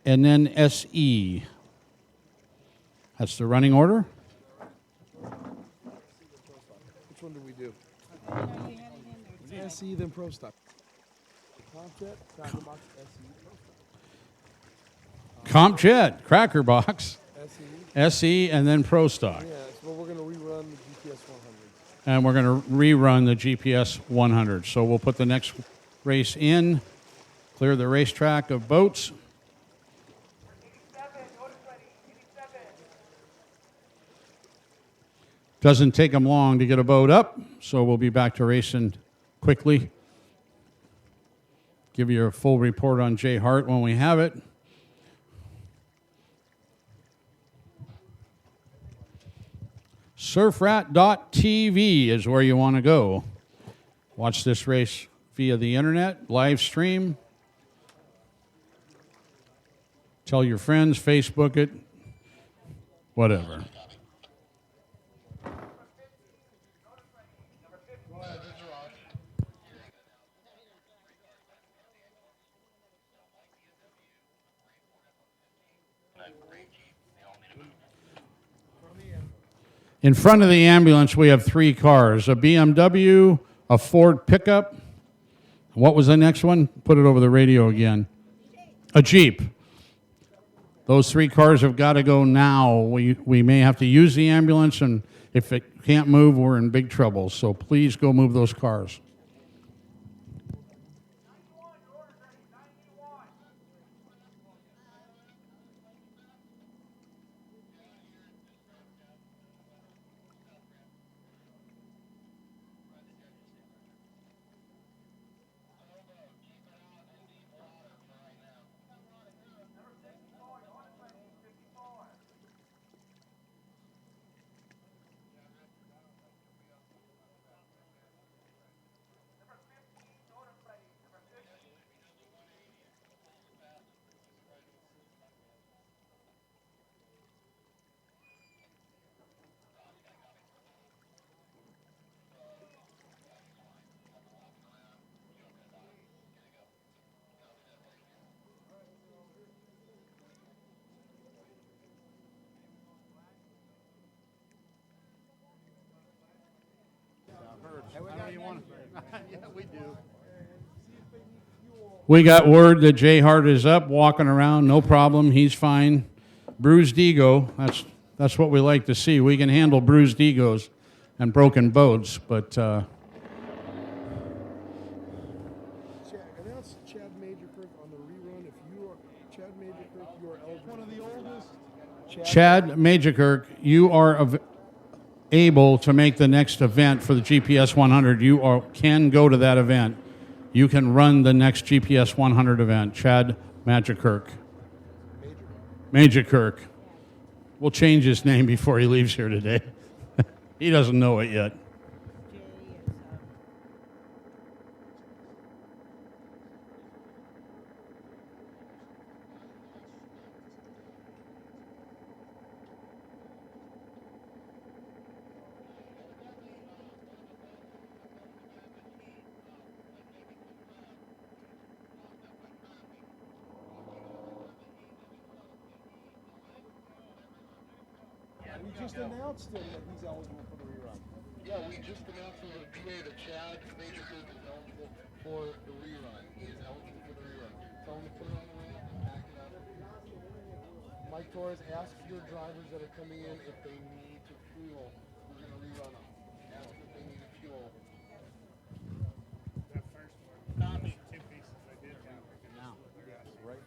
and then SE. That's the running order. Which one do we do? SE, then Pro Stock. Comjet, Cracker Box, SE, Pro Stock. Comjet, Cracker Box, SE. SE, and then Pro Stock. Yeah, so we're going to rerun the GPS 100. And we're going to rerun the GPS 100. So we'll put the next race in, clear the racetrack of boats. Doesn't take them long to get a boat up, so we'll be back to racing quickly. Give you a full report on Jay Hart when we have it. Surfrat.tv is where you want to go. Watch this race via the internet, live stream. Tell your friends, Facebook it, whatever. In front of the ambulance, we have 3 cars, a BMW, a Ford pickup. What was the next one? Put it over the radio again. A Jeep. Those 3 cars have got to go now. We may have to use the ambulance, and if it can't move, we're in big trouble. So please go move those cars. We got word that Jay Hart is up, walking around, no problem, he's fine. Bruised ego, that's what we like to see. We can handle bruised egos and broken boats, but Announce Chad Majorkirk on the rerun. If you are Chad Majorkirk, you are eligible. One of the oldest. Chad Majorkirk, you are able to make the next event for the GPS 100. You can go to that event. You can run the next GPS 100 event. Chad Majorkirk. Majorkirk. We'll change his name before he leaves here today. He doesn't know it yet. We just announced him that he's eligible for the rerun. Yeah, we just announced him today that Chad Majorkirk is eligible for the rerun. He is eligible for the rerun. Tell him to put it on the ramp and back it up. Mike Torres, ask your drivers that are coming in if they need to fuel. We're going to rerun them. Ask them if they need to fuel. That first one. Not me, 2 pieces. I did have now. Right.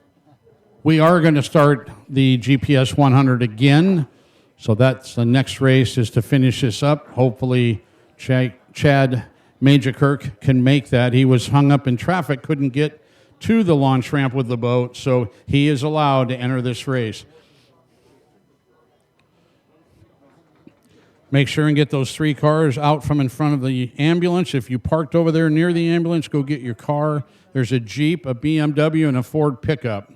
We are going to start the GPS 100 again. So that's the next race is to finish this up. Hopefully Chad Majorkirk can make that. He was hung up in traffic, couldn't get to the launch ramp with the boat, so he is allowed to enter this race. Make sure and get those 3 cars out from in front of the ambulance. If you parked over there near the ambulance, go get your car. There's a Jeep, a BMW, and a Ford pickup.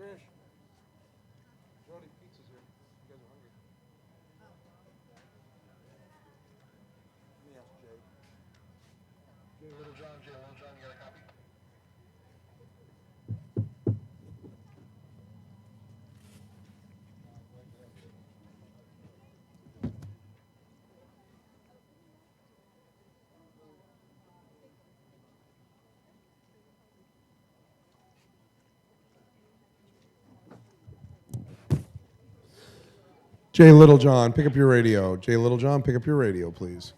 Trish, Jody, pizza's here. You guys are hungry. Let me ask Jay. Jay Little John, you got a copy? Jay Littlejohn, pick up your radio. Jay Littlejohn, pick up your radio, please.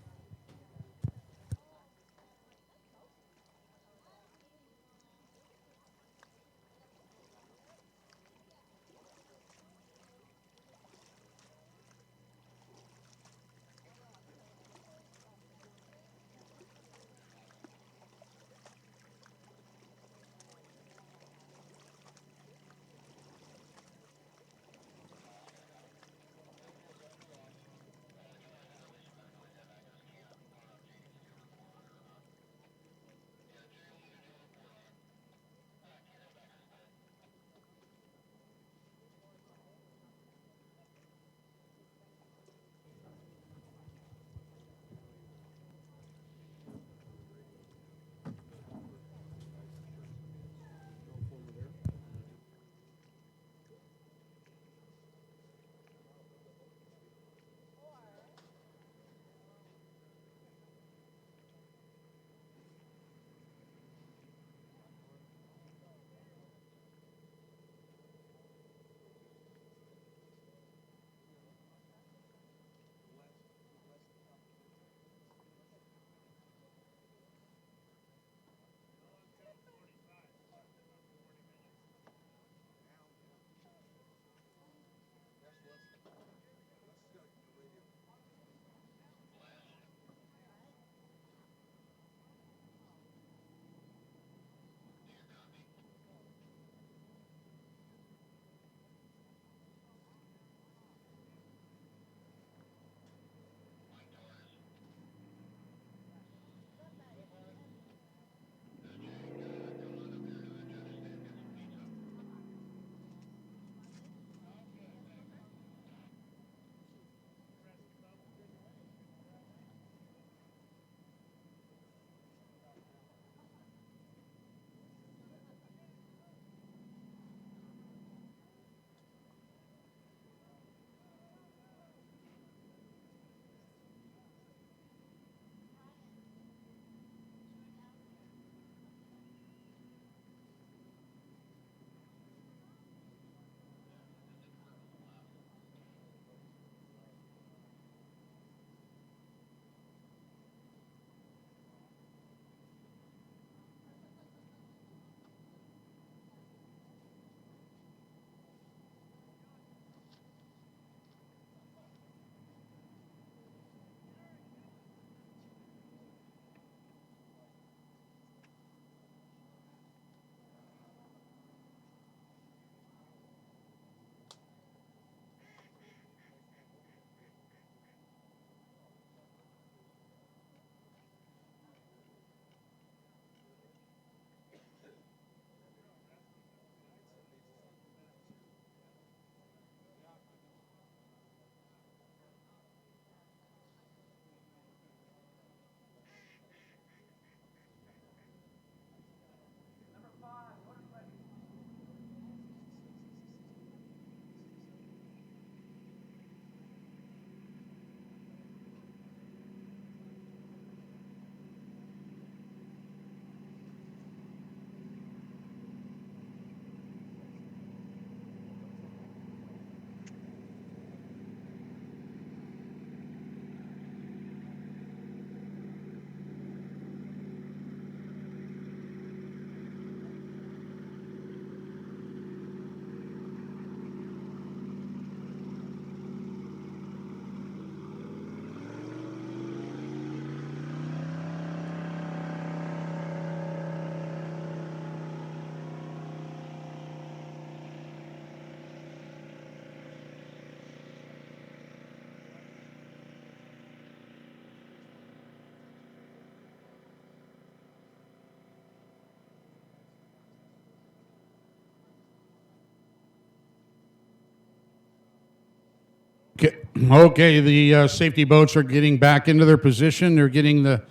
Okay, the safety boats are getting back into their position. They're getting the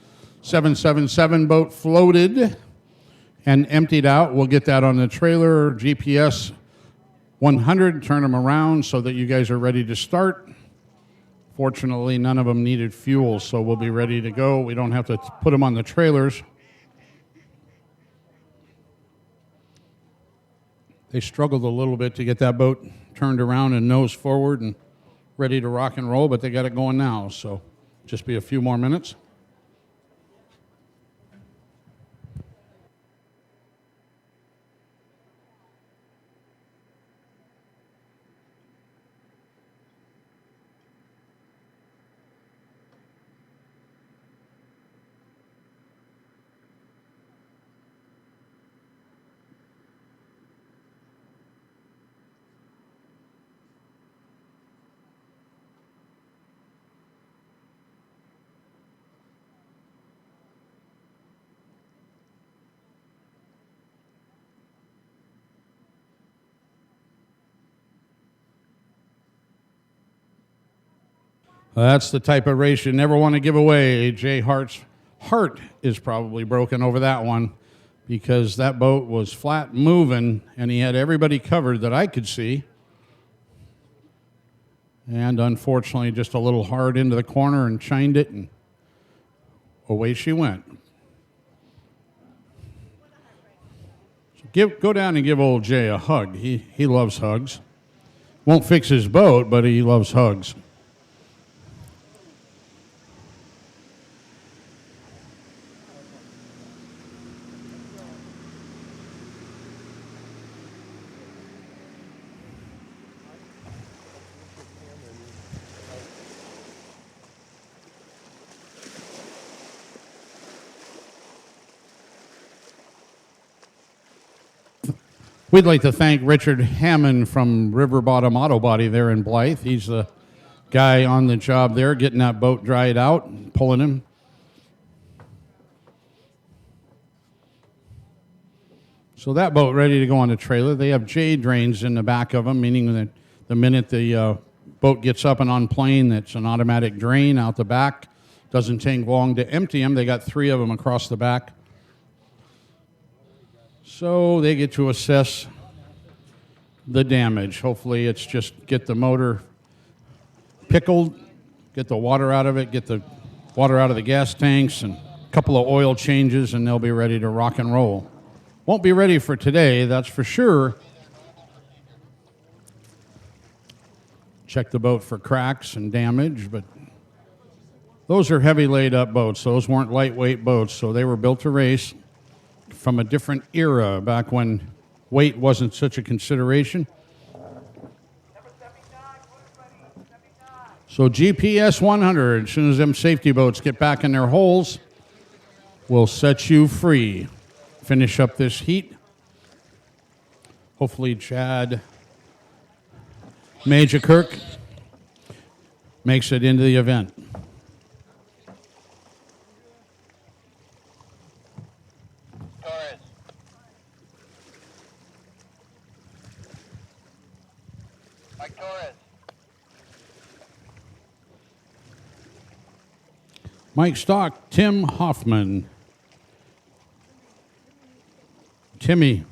777 boat floated and emptied out. We'll get that on the trailer, GPS 100, turn them around so that you guys are ready to start. Fortunately, none of them needed fuel, so we'll be ready to go. We don't have to put them on the trailers. They struggled a little bit to get that boat turned around and nose forward and ready to rock and roll, but they got it going now, so just be a few more minutes. That's the type of race you never want to give away. Jay Hart's heart is probably broken over that one because that boat was flat moving and he had everybody covered that I could see. And unfortunately, just a little hard into the corner and chined it, and away she went. So go down and give old Jay a hug. He loves hugs. Won't fix his boat, but he loves hugs. We'd like to thank Richard Hammond from River Bottom Auto Body there in Blythe. He's the guy on the job there, getting that boat dried out, and pulling him. So that boat ready to go on the trailer. They have J drains in the back of them, meaning that the minute the boat gets up and on plane, it's an automatic drain out the back. Doesn't take long to empty them. They got 3 of them across the back. So they get to assess the damage. Hopefully it's just get the motor pickled, get the water out of it, get the water out of the gas tanks, and a couple of oil changes, and they'll be ready to rock and roll. Won't be ready for today, that's for sure. Check the boat for cracks and damage, but those are heavy laid up boats. Those weren't lightweight boats, so they were built to race from a different era, back when weight wasn't such a consideration. So GPS 100, as soon as them safety boats get back in their holes, will set you free. Finish up this heat. Hopefully Chad Major Kirk makes it into the event. Mike Stock, Tim Hoffman. Timmy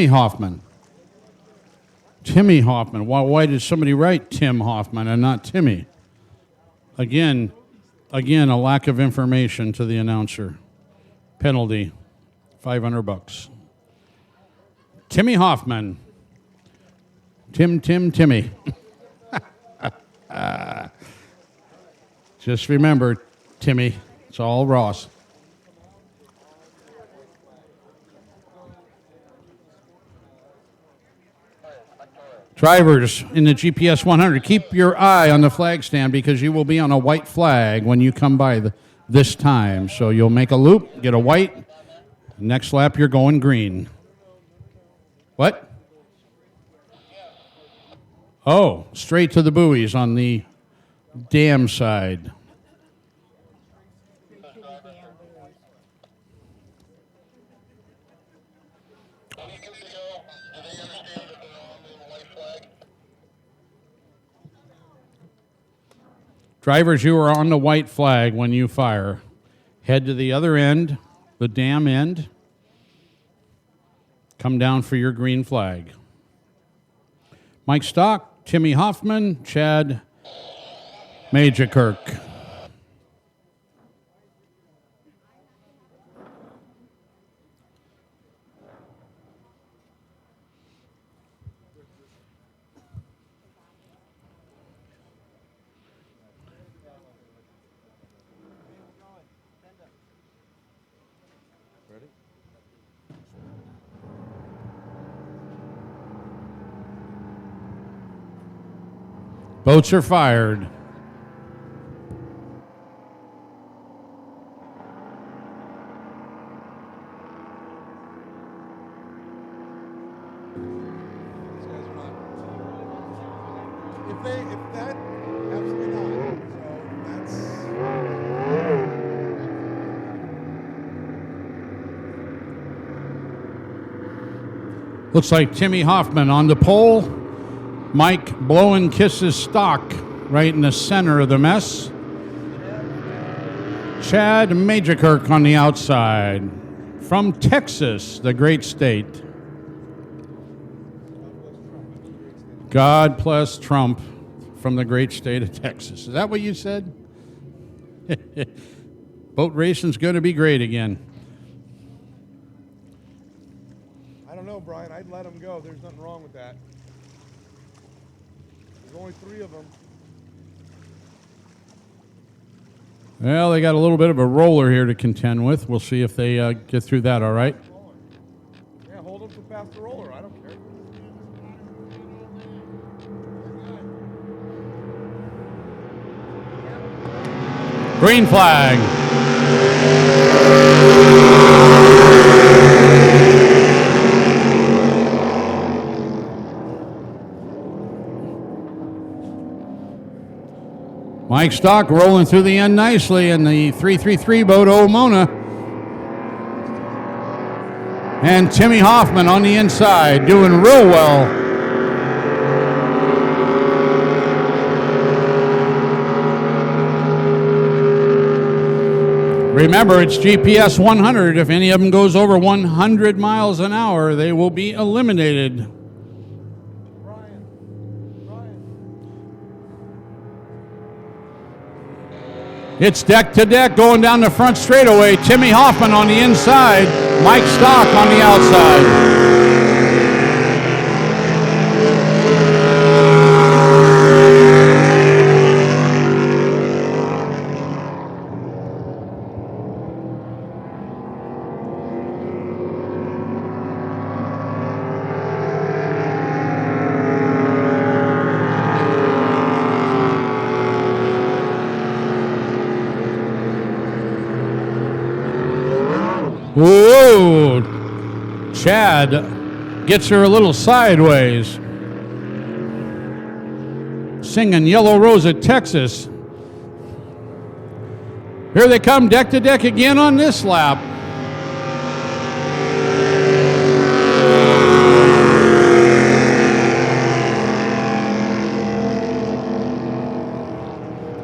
Hoffman. Timmy Hoffman. Why did somebody write Tim Hoffman and not Timmy? Again, a lack of information to the announcer. Penalty, $500. Timmy Hoffman. Timmy. Just remember, Timmy, it's all Ross. Drivers in the GPS 100, keep your eye on the flag stand because you will be on a white flag when you come by this time. So you'll make a loop, get a white. Next lap, you're going green. What? Oh, straight to the buoys on the dam side. Drivers, you are on the white flag when you fire. Head to the other end, the dam end. Come down for your green flag. Mike Stock, Timmy Hoffman, Chad Majorkirk. Boats are fired. If that, absolutely not. So that's. Looks like Timmy Hoffman on the pole. Mike blowing kisses Stock right in the center of the mess. Chad Majorkirk on the outside. From Texas, the great state. God bless Trump from the great state of Texas. Is that what you said? Boat racing's going to be great again. I don't know, Brian. I'd let them go. There's nothing wrong with that. There's only 3 of them. Well, they got a little bit of a roller here to contend with. We'll see if they get through that all right. Yeah, hold them to pass the roller. I don't care. Green flag. Mike Stock rolling through the end nicely in the 333 boat, Mona. And Timmy Hoffman on the inside doing real well. Remember, it's GPS 100. If any of them goes over 100 miles an hour, they will be eliminated. It's deck to deck going down the front straightaway. Timmy Hoffman on the inside, Mike Stock on the outside. Whoa! Chad gets her a little sideways. Singing Yellow Rose of Texas. Here they come deck to deck again on this lap.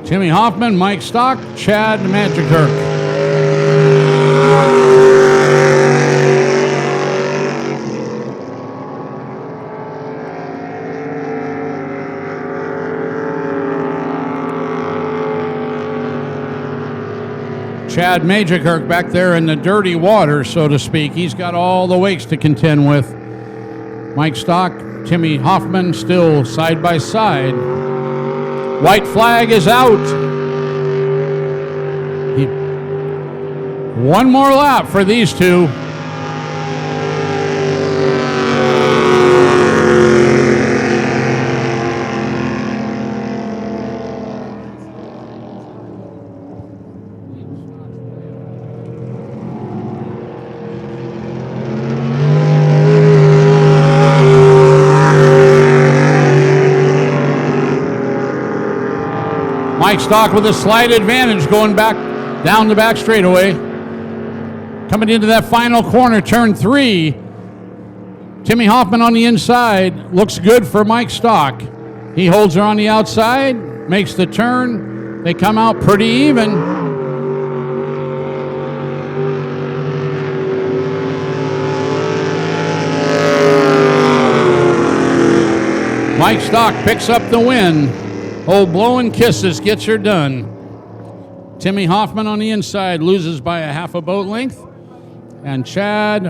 Timmy Hoffman, Mike Stock, Chad Majorkirk. Chad Majorkirk back there in the dirty water, so to speak. He's got all the wakes to contend with. Mike Stock, Timmy Hoffman still side by side. White flag is out. One more lap for these two. Mike Stock with a slight advantage going back down the back straightaway. Coming into that final corner, turn 3. Timmy Hoffman on the inside. Looks good for Mike Stock. He holds her on the outside, makes the turn, They come out pretty even. Mike Stock picks up the win. Old Blowing Kisses gets her done. Timmy Hoffman on the inside loses by a half a boat length. And Chad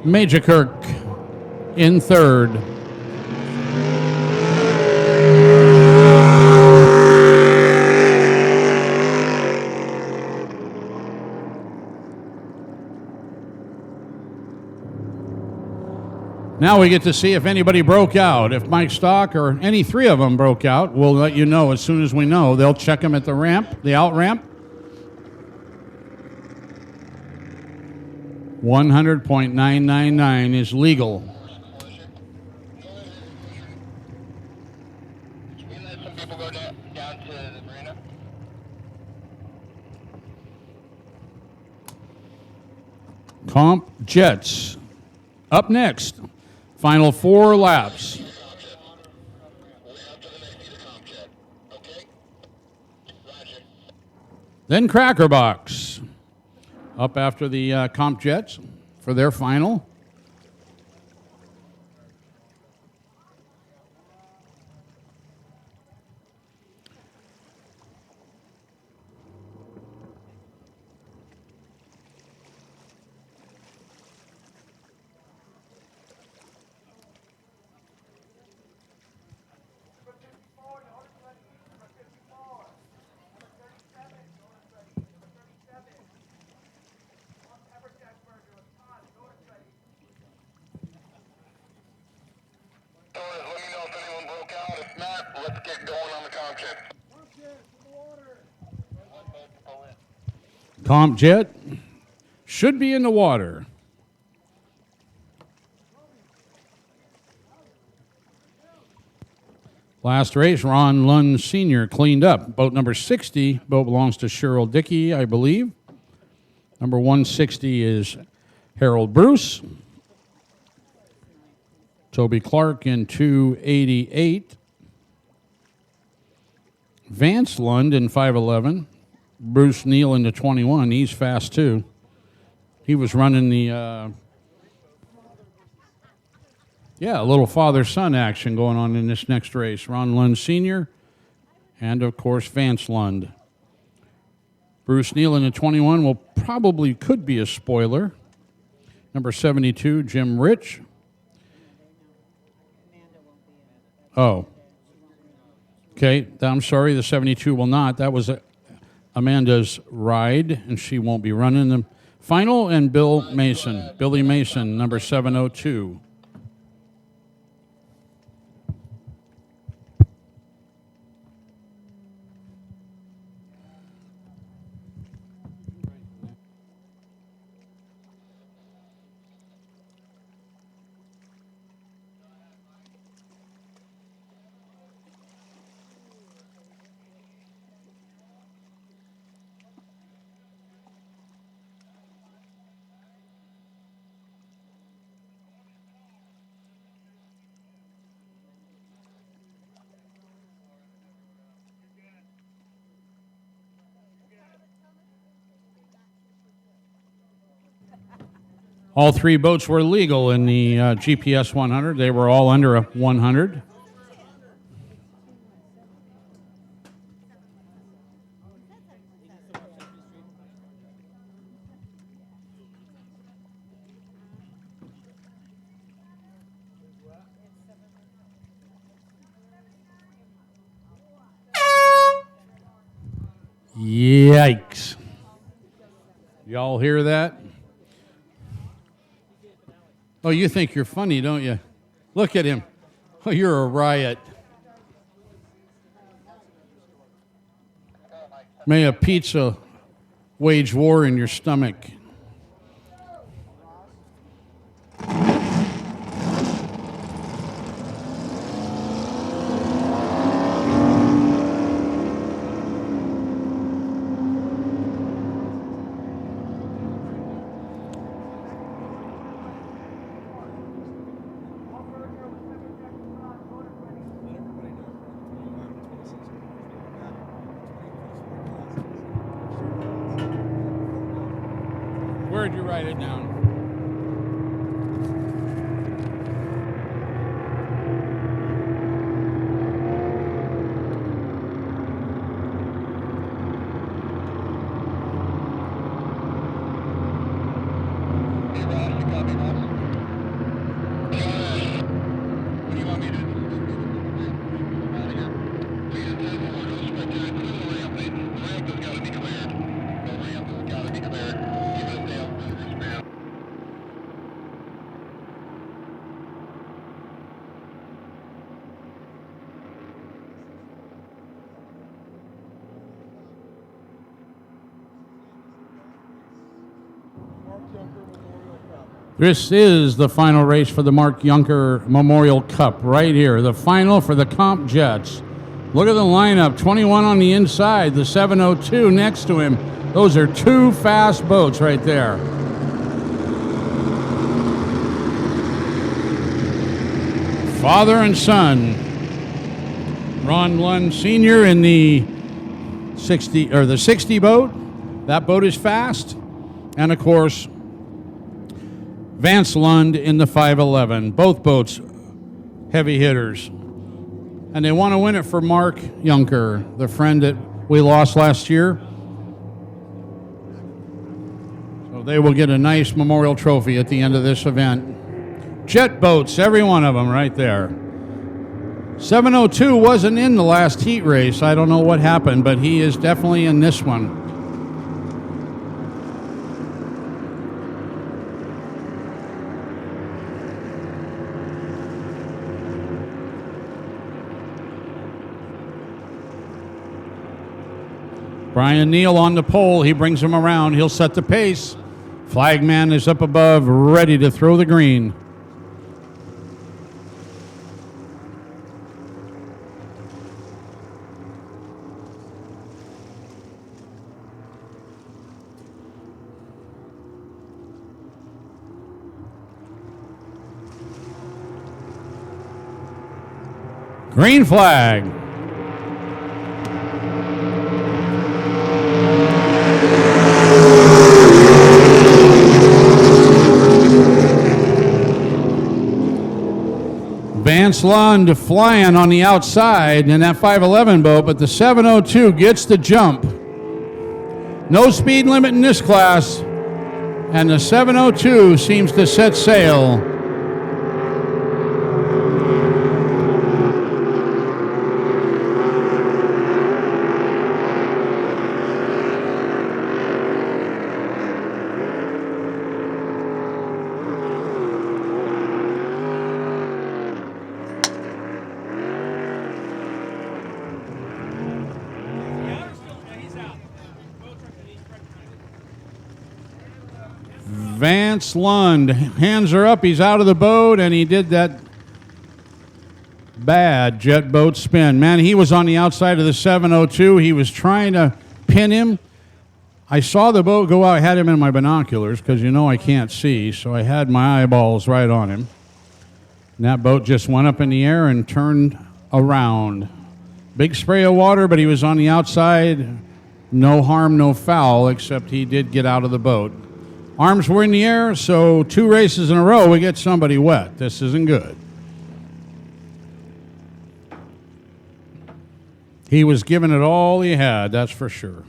Majorkirk in third. Now we get to see if anybody broke out. If Mike Stock or any three of them broke out, we'll let you know as soon as we know. They'll check them at the ramp, the out ramp. 100.999 is legal. Can we let some people go down to the marina? Comp Jets. Up next. Final 4 laps. Then Cracker Box. Up after the Comp Jets for their final. Let me know if anyone broke out. If not, let's get going on the comp check. Comp Jet should be in the water. Last race, Ron Lund Sr. cleaned up. Boat number 60, boat belongs to Cheryl Dickey, I believe. Number 160 is Harold Bruce. Toby Clark in 288. Vance Lund in 511. Bruce Neal in the 21. He's fast too. He was running the, a little father-son action going on in this next race. Ron Lund Sr. and, of course, Vance Lund. Bruce Neal in the 21 could be a spoiler. Number 72, Jim Rich. Oh. Okay, I'm sorry, the 72 will not. That was Amanda's ride, and she won't be running the final. And Billy Mason, number 702. All 3 boats were legal in the GPS 100. They were all under a 100. Yikes. Y'all hear that? Oh, you think you're funny, don't you? Look at him. Oh, you're a riot. May a pizza wage war in your stomach. heard you write it down. This is the final race for the Mark Junker Memorial Cup right here. The final for the Comp Jets. Look at the lineup. 21 on the inside, the 702 next to him. Those are two fast boats right there. Father and son. Ron Lund Sr. in the 60 boat. That boat is fast. And of course, Vance Lund in the 511. Both boats heavy hitters. And they want to win it for Mark Junker, the friend that we lost last year. So they will get a nice memorial trophy at the end of this event. Jet boats, every one of them right there. 702 wasn't in the last heat race. I don't know what happened, but he is definitely in this one. Brian Neal on the pole. He brings him around. He'll set the pace. Flagman is up above, ready to throw the green. Green flag. Vance Lund flying on the outside in that 511 boat, but the 702 gets the jump. No speed limit in this class, and the 702 seems to set sail. Vance Lund, hands are up, he's out of the boat, and he did that bad jet boat spin. Man, he was on the outside of the 702. He was trying to pin him. I saw the boat go out. I had him in my binoculars because you know I can't see, so I had my eyeballs right on him. And that boat just went up in the air and turned around. Big spray of water, but he was on the outside. No harm, no foul, except he did get out of the boat. Arms were in the air, so 2 races in a row, we get somebody wet. This isn't good. He was giving it all he had, that's for sure.